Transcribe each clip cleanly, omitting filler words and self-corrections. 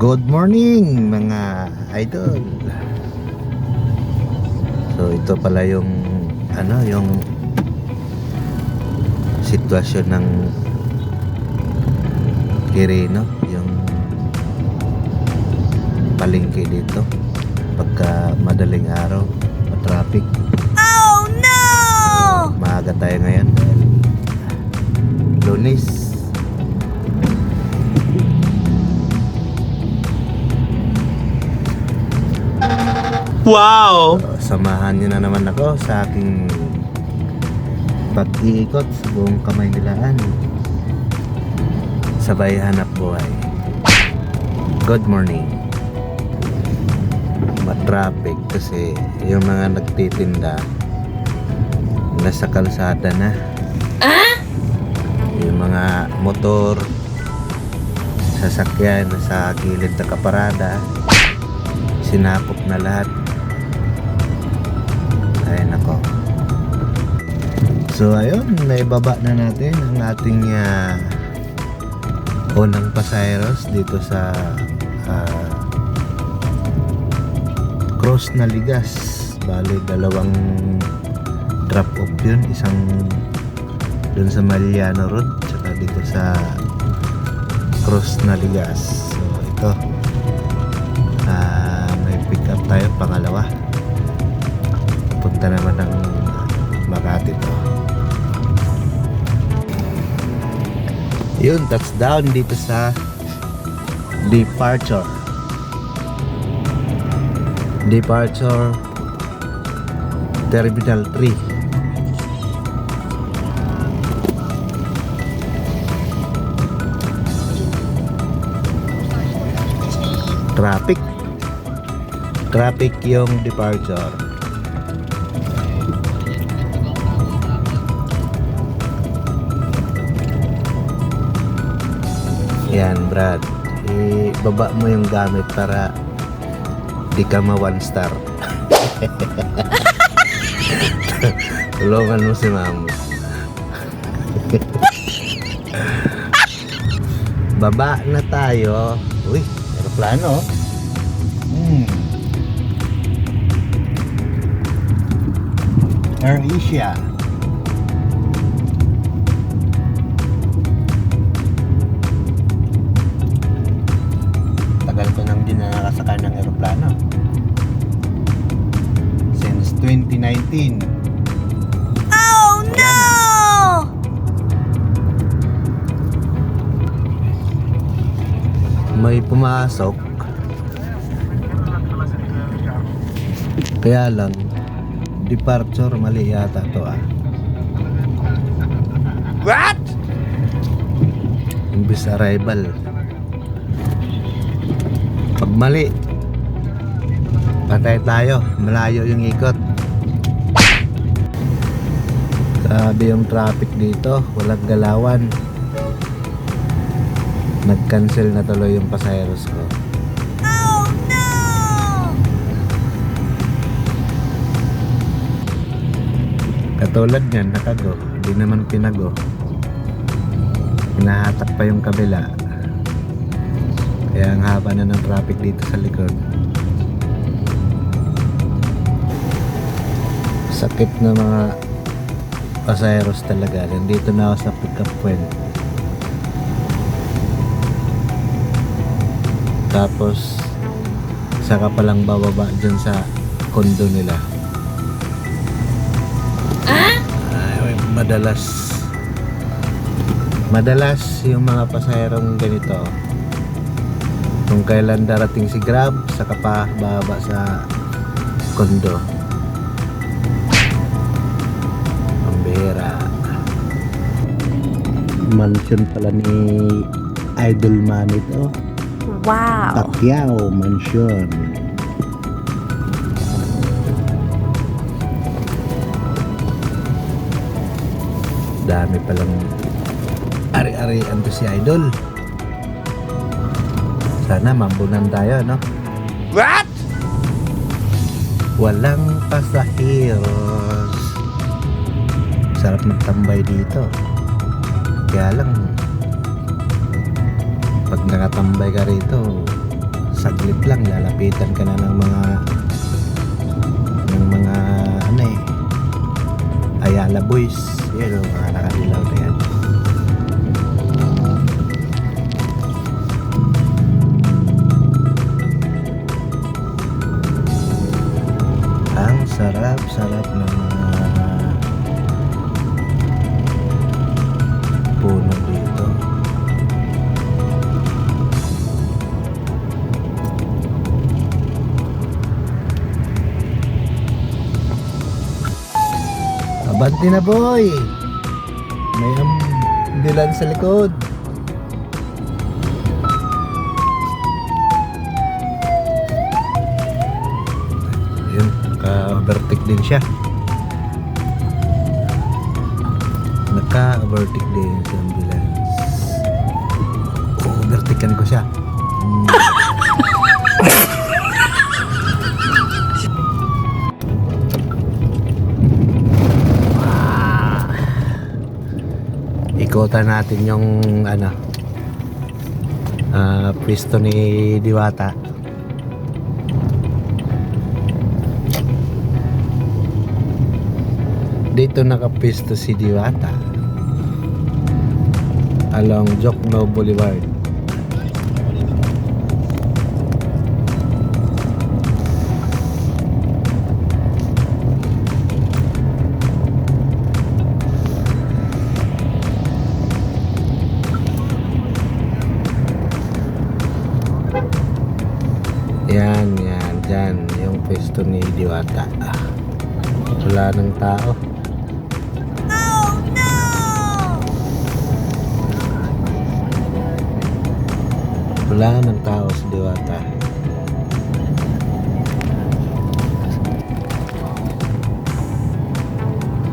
Good morning mga idol. So ito pala yung yung sitwasyon ng Quirino, yung palengke dito pagka madaling araw, traffic. Oh no! Maaga tayo ngayon dahil Lunes. Wow! Samahan niyo na naman ako sa aking pag-iikot sa buong Kamaynilaan. Sabay hanap buhay. Good morning. Matraffic kasi yung mga nagtitinda nasa kalsada na. Yung mga motor, sasakyan nasa gilid na kaparada, sinakop na lahat. Ay nako. So ayun, naibaba na natin ang ating unang pasaheros dito sa Cross na Ligas. Bali dalawang drop off yun, isang dun sa Mariano Road tsaka dito sa Cross na Ligas. So ito may pick up tayo, pangalawa. Punta naman ng Makati to. Yun, touchdown dito sa Departure Terminal 3. Traffic yung departure. Yan Brad, ibaba mo yung gamit para di ka ma 1 star. Tulungan mo si ma'am. Baba na tayo. Uy, aeroplano. Air Asia. Tagal ko nang din nakasakay ng aeroplano. Since 2019. Oh no! May pumasok. Kaya lang departure mali yata to What? Imbis arrival. Pag mali, patay tayo, malayo yung ikot. Grabe yung traffic dito, walang galawan. Nag-cancel na tuloy yung pasaheros ko. Oh no! Katulad niyan, nakago, di naman pinago. Hinahatak pa yung kabila. Kaya ang haba na ng traffic dito sa likod. Sakit na mga pasaheros talaga. Nandito na ako sa pick-up point. Tapos saka palang bababa dyan sa condo nila. Ay, madalas yung mga pasaherong ganito, kung kailan darating si Grab, saka pa bababa sa condo. Ang bihira. Mansion pala ni Idol Manny to. Wow! Pacquiao Mansion. Dami palang ari-arian to si Idol. Sana mambunan tayo, no? What? Walang pasaheros. Sarap magtambay dito. Kaya lang pag nakatambay ka rito, saglit lang lalapitan ka na ng mga ano eh, Ayala boys. Yan o, mga nakadilaw na yan. Ang sarap ng mga puno dito. Abante na boy! May ambulance sa likod. Yun, naka-overtake din siya. Naka-overtake din sa ambulance. Overtakean ko siya. Ikutan natin yung pwesto ni Diwata. Dito nakapwesto si Diwata along Jokno Boulevard. Yan, dyan yung pwesto ni Diwata. Wala ng tao. Oh no! Wala ng tao si Diwata.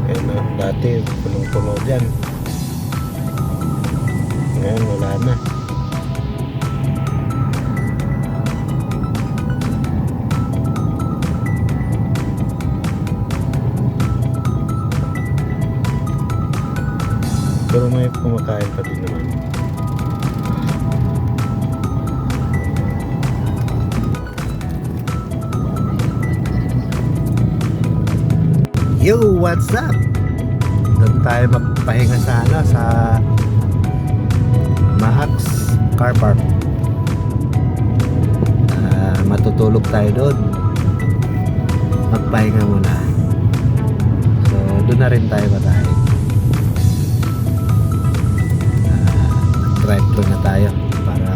Kaya na, dati punong-puno dyan. Ngayon wala na. Pero may kumakain pa din naman. Yo, what's up? Doon tayo magpahinga sa sa Mahax Car Park. Matutulog tayo doon. Magpahinga muna. So, doon na rin tayo matahin. Drive-thru na tayo para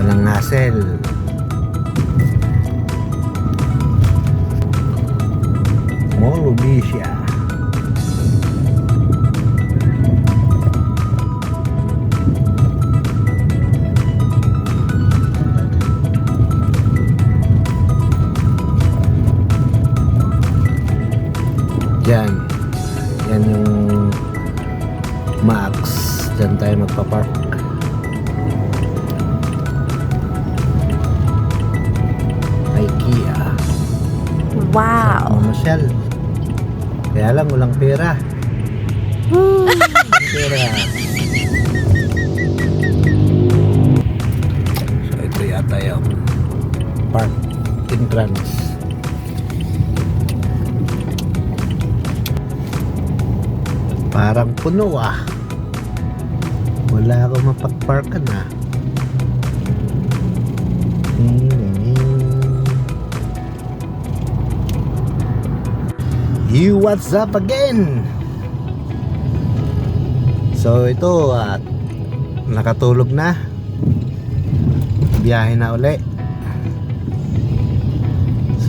walang hassle. Morobisia. Yan yung Max. Diyan tayo magpa-park. IKEA. Wow! Mamasyal. Kaya lang walang pera. Walang pera. So ito yata yung park entrance. Parang puno ah. Wala akong mapag-parkan ah. You, what's up again? So ito nakatulog na. Biyahe na uli.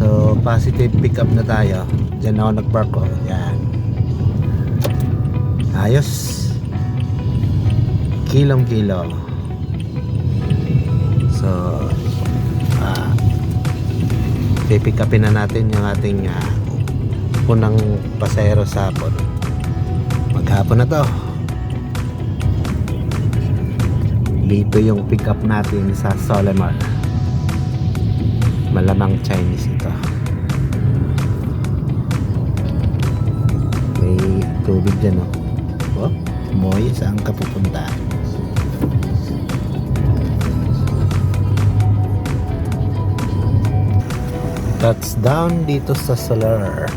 So positive pick up na tayo. Diyan ako nag-park ko. Yan. Ayos. Kilong-kilo. So pipick upin na natin yung ating punang pasahero sa hapon. Maghapon na to. Dito yung pick up natin sa Solimar. Malamang Chinese ito. May tubig dyan oh. Moy, saan ka pupunta? Touchdown dito sa Solar.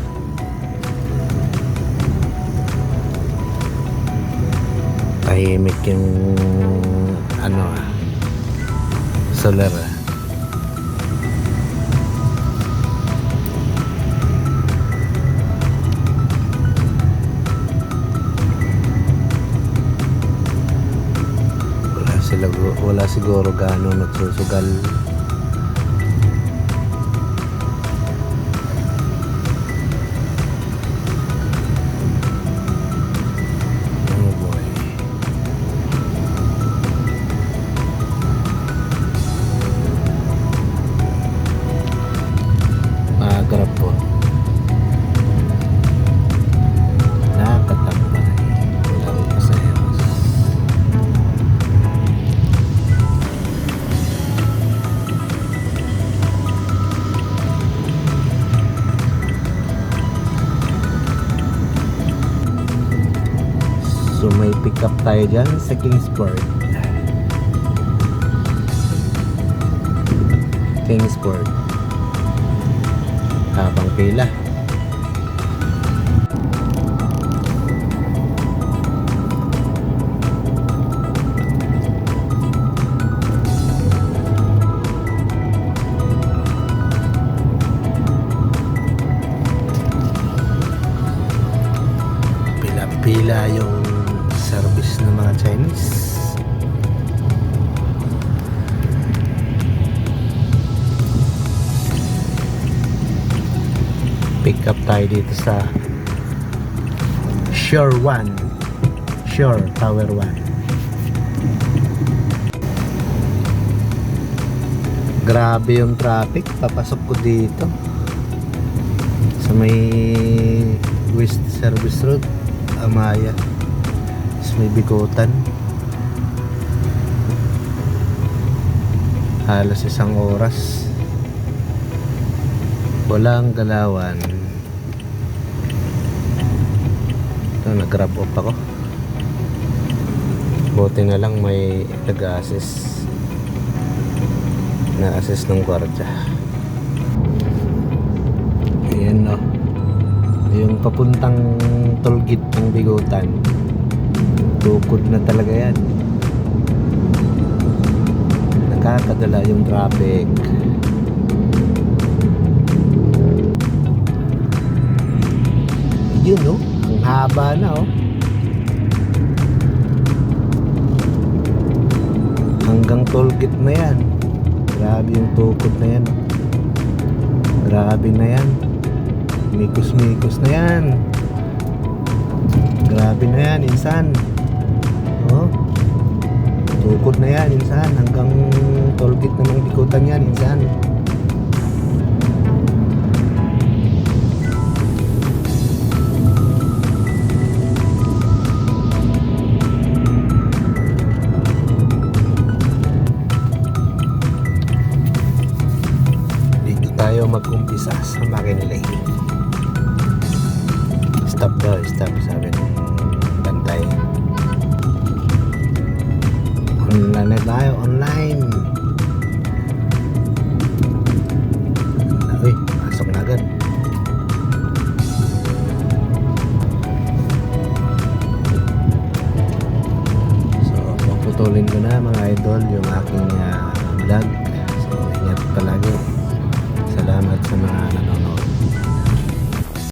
Tahimik yung Solar. Wala siguro gaano nagsusugal. Oh boy. Magarap po. Nakatakbay. Walang pasaheros. So may pick up tayo dyan sa Kingsport. Habang pila. Pila yung service ng mga Chinese. Pick up tayo dito sa Shore Tower 1. Grabe yung traffic. Papasok ko dito sa may West Service Road, Amaya. Tapos may Bikutan. Halos isang oras. Walang galawan. Ito, nag-grab off ako. Buti na lang may nag-assist. Na-assist ng gwardiya. Ayan, no. Yung papuntang tollgate ng Bigutan, tukod na talaga yan. Nakakadala yung traffic. Yun, no? Ang haba na, oh. Hanggang tollgate na yan. Grabe yung tukod na yan. Grabe na yan. Mikos na yan. Grabe na yan, insan. Oh. Tukod na yan, insan. Hanggang tollgate na ng Bikutan yan, insan. Dito tayo mag-umpisa sa Makinlay. Stop daw, stop, sabi ng bantay. Online na tayo, online. Uy, pasok na agad. So, puputulin ko na mga idol yung aking vlog.